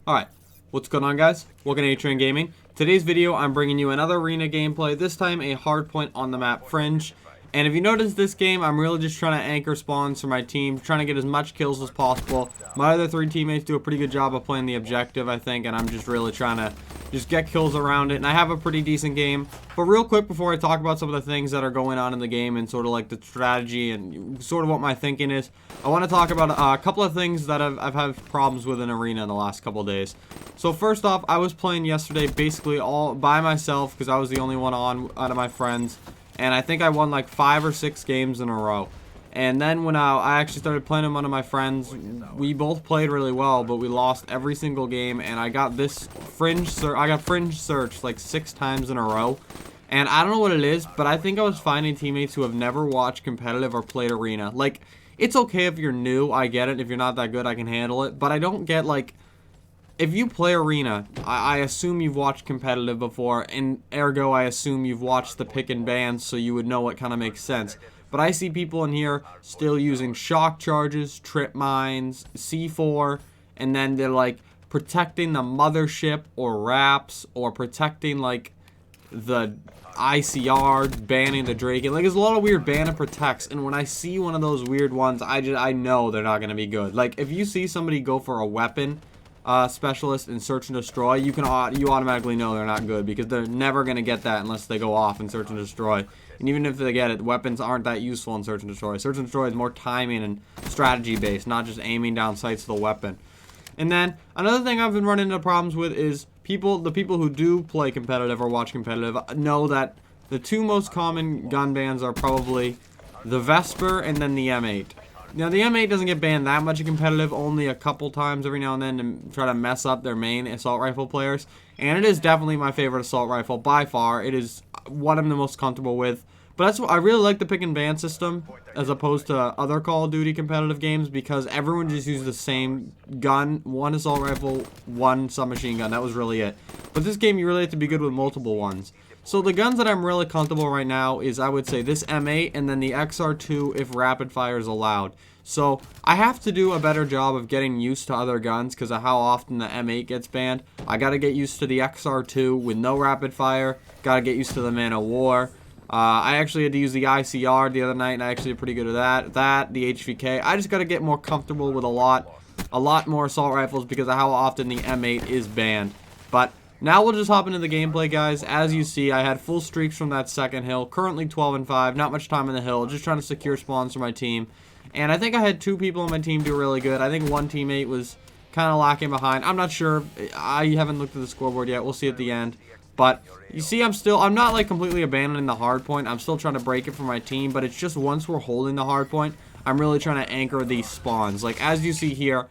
Alright, what's going on, guys? Welcome to A-Train Gaming. Today's video, I'm bringing you another arena gameplay, this time a hardpoint on the map Fringe. And if you notice this game, I'm really just trying to anchor spawns for my team, trying to get as much kills as possible. My other three teammates do a pretty good job of playing the objective, I think, and I'm just really trying to just get kills around it. And I have a pretty decent game. But real quick, before I talk about some of the things that are going on in the game and sort of like the strategy and sort of what my thinking is, I want to talk about a couple of things that I've had problems with in Arena in the last couple of days. So first off, I was playing yesterday basically all by myself because I was the only one on out of my friends. And I think I won like 5 or 6 games in a row. And then when I actually started playing with one of my friends, we both played really well, but we lost every single game. And I got this Fringe searched like 6 times in a row. And I don't know what it is, but I think I was finding teammates who have never watched competitive or played Arena. Like, it's okay if you're new, I get it. If you're not that good, I can handle it. But I don't get, like, if you play Arena, I assume you've watched competitive before, and ergo, I assume you've watched the pick and ban, so you would know what kind of makes sense. But I see people in here still using shock charges, trip mines, C4, and then they're, like, protecting the mothership or wraps, or protecting, like, the ICR, banning the Drake. Like, there's a lot of weird ban and protects, and when I see one of those weird ones, I know they're not going to be good. Like, if you see somebody go for a weapon specialist in search and destroy, you automatically know they're not good, because they're never going to get that unless they go off in search and destroy. And even if they get it, weapons aren't that useful in search and destroy. Search and destroy is more timing and strategy based, not just aiming down sights with a weapon. And then another thing I've been running into problems with is the people who do play competitive or watch competitive know that the two most common gun bans are probably the Vesper and then the M8. Now, the M8 doesn't get banned that much in competitive, only a couple times every now and then to try to mess up their main assault rifle players. And it is definitely my favorite assault rifle by far. It is what I'm the most comfortable with. But that's what I really like, the pick and ban system as opposed to other Call of Duty competitive games, because everyone just uses the same gun, one assault rifle, one submachine gun. That was really it. But this game, you really have to be good with multiple ones. So the guns that I'm really comfortable right now is, I would say, this M8 and then the XR2 if rapid fire is allowed. So I have to do a better job of getting used to other guns because of how often the M8 gets banned. I got to get used to the XR2 with no rapid fire. Got to get used to the Man of War. I actually had to use the ICR the other night, and I actually did pretty good at that. The HVK. I just got to get more comfortable with a lot more assault rifles because of how often the M8 is banned. But now we'll just hop into the gameplay, guys. As you see, I had full streaks from that second hill. Currently 12 and 5. Not much time in the hill. Just trying to secure spawns for my team. And I think I had 2 people on my team do really good. I think one teammate was kind of lacking behind. I'm not sure. I haven't looked at the scoreboard yet. We'll see at the end. But you see, I'm not like completely abandoning the hard point. I'm still trying to break it for my team. But it's just once we're holding the hard point, I'm really trying to anchor these spawns. Like, as you see here,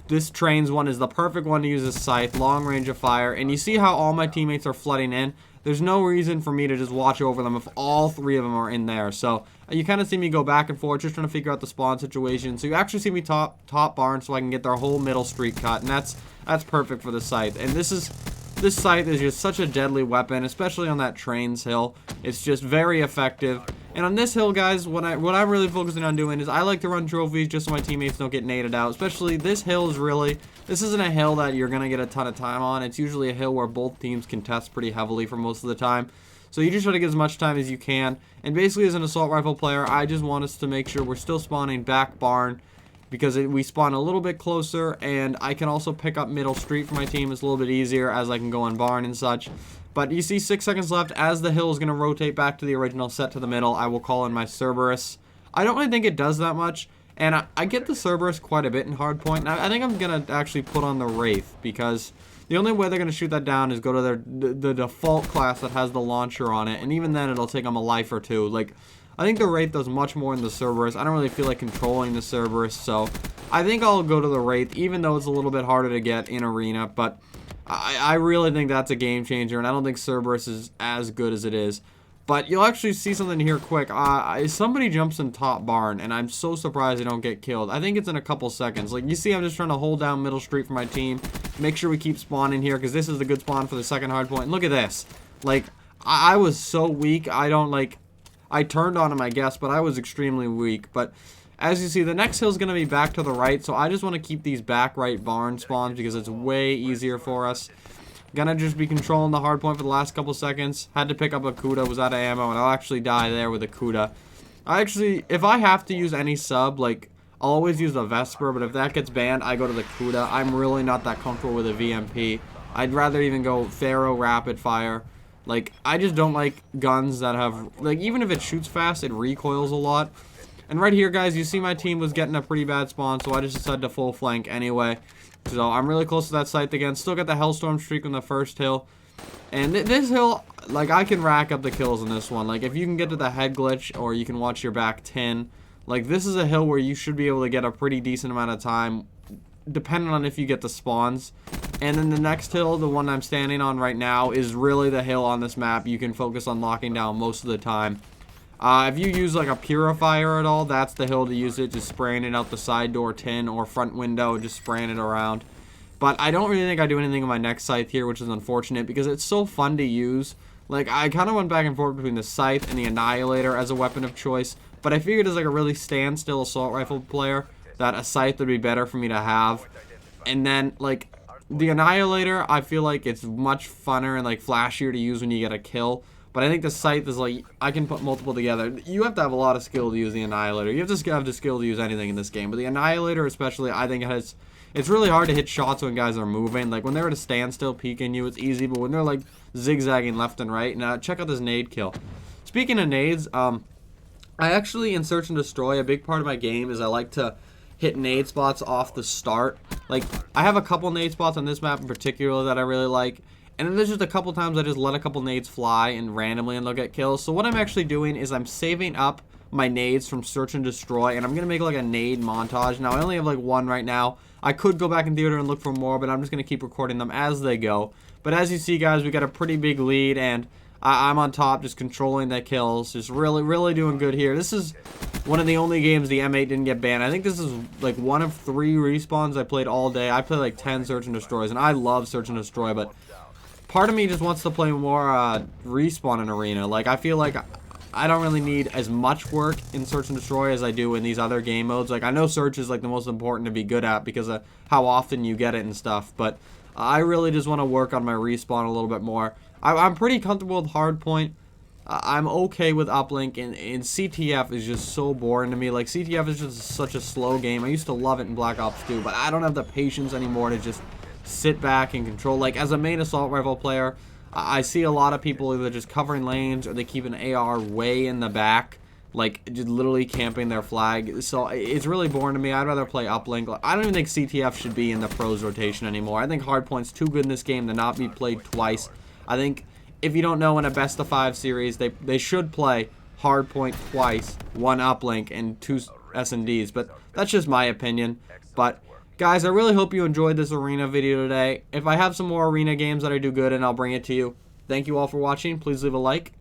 this trains one is the perfect one to use as scythe, long range of fire. And you see how all my teammates are flooding in? There's no reason for me to just watch over them if all 3 of them are in there. So you kind of see me go back and forth, just trying to figure out the spawn situation. So you actually see me top barn so I can get their whole middle streak cut. And that's perfect for the scythe. And this scythe is just such a deadly weapon, especially on that trains hill. It's just very effective. And on this hill, guys, what I'm really focusing on doing is I like to run trophies just so my teammates don't get naded out. Especially this hill is really, this isn't a hill that you're going to get a ton of time on. It's usually a hill where both teams contest pretty heavily for most of the time. So you just try to get as much time as you can. And basically, as an assault rifle player, I just want us to make sure we're still spawning back barn, because we spawn a little bit closer, and I can also pick up middle street for my team. It's a little bit easier as I can go on barn and such. But you see 6 seconds left. As the hill is going to rotate back to the original set to the middle, I will call in my Cerberus. I don't really think it does that much, and I get the Cerberus quite a bit in Hardpoint. And I think I'm going to actually put on the Wraith, because the only way they're going to shoot that down is go to the default class that has the launcher on it, and even then it'll take them a life or 2. Like, I think the Wraith does much more than the Cerberus. I don't really feel like controlling the Cerberus, so I think I'll go to the Wraith, even though it's a little bit harder to get in Arena. But I really think that's a game changer, and I don't think Cerberus is as good as it is. But you'll actually see something here quick. Somebody jumps in top barn, and I'm so surprised they don't get killed. I think it's in a couple seconds. Like, you see, I'm just trying to hold down middle street for my team. Make sure we keep spawning here, because this is a good spawn for the second hard point. And look at this. Like, I was so weak. I turned on him, I guess, but I was extremely weak. But As you see, the next hill is going to be back to the right, so I just want to keep these back right barn spawns because it's way easier for us. Gonna just be controlling the hard point for the last couple seconds. Had to pick up a Kuda, was out of ammo, and I'll actually die there with a Kuda. If I have to use any sub, like, I'll always use the Vesper, but if that gets banned, I go to the Kuda. I'm really not that comfortable with a VMP. I'd rather even go Pharaoh Rapid Fire. Like, I just don't like guns that have, like, even if it shoots fast, it recoils a lot. And right here, guys, you see my team was getting a pretty bad spawn, so I just decided to full flank anyway. So I'm really close to that site again. Still got the Hellstorm streak on the first hill. And this hill, like, I can rack up the kills in this one. Like, if you can get to the head glitch or you can watch your back 10, like, this is a hill where you should be able to get a pretty decent amount of time, depending on if you get the spawns. And then the next hill, the one I'm standing on right now, is really the hill on this map you can focus on locking down most of the time. If you use like a purifier at all, that's the hill to use it, just spraying it out the side door tin or front window, just spraying it around. But I don't really think I do anything on my next scythe here, which is unfortunate because it's so fun to use. Like, I kind of went back and forth between the scythe and the annihilator as a weapon of choice, but I figured as like a really standstill assault rifle player that a scythe would be better for me to have. And then like the annihilator, I feel like it's much funner and like flashier to use when you get a kill. But I think the scythe is like, I can put multiple together. You have to have a lot of skill to use the annihilator. You have to have the skill to use anything in this game. But the annihilator especially, I think it's really hard to hit shots when guys are moving. Like when they're at a standstill peeking you, it's easy. But when they're like zigzagging left and right, now check out this nade kill. Speaking of nades, I actually in Search and Destroy, a big part of my game is I like to hit nade spots off the start. Like I have a couple nade spots on this map in particular that I really like. And then there's just a couple times I just let a couple nades fly and randomly and they'll get kills. So what I'm actually doing is I'm saving up my nades from Search and Destroy. And I'm going to make like a nade montage. Now I only have like one right now. I could go back in theater and look for more, but I'm just going to keep recording them as they go. But as you see, guys, we got a pretty big lead. And I'm on top just controlling the kills. Just really doing good here. This is one of the only games the M8 didn't get banned. I think this is like one of 3 respawns I played all day. I played like 10 Search and Destroys. And I love Search and Destroy, but part of me just wants to play more respawn in arena. Like I feel like I don't really need as much work in Search and Destroy as I do in these other game modes. Like I know Search is like the most important to be good at because of how often you get it and stuff, but I really just want to work on my respawn a little bit more. I'm pretty comfortable with Hardpoint. I'm okay with Uplink, and CTF is just so boring to me. Like CTF is just such a slow game. I used to love it in Black Ops 2, but I don't have the patience anymore to just sit back and control. Like as a main assault rifle player, I see a lot of people either just covering lanes or they keep an AR way in the back, like just literally camping their flag. So it's really boring to me. I'd rather play Uplink. I don't even think CTF should be in the pros rotation anymore. I think Hardpoint's too good in this game to not be played twice. I think if you don't know, in a best of 5 series, they should play Hardpoint twice, 1 Uplink and 2 S&Ds, but that's just my opinion. But guys, I really hope you enjoyed this arena video today. If I have some more arena games that I do good in, I'll bring it to you. Thank you all for watching. Please leave a like.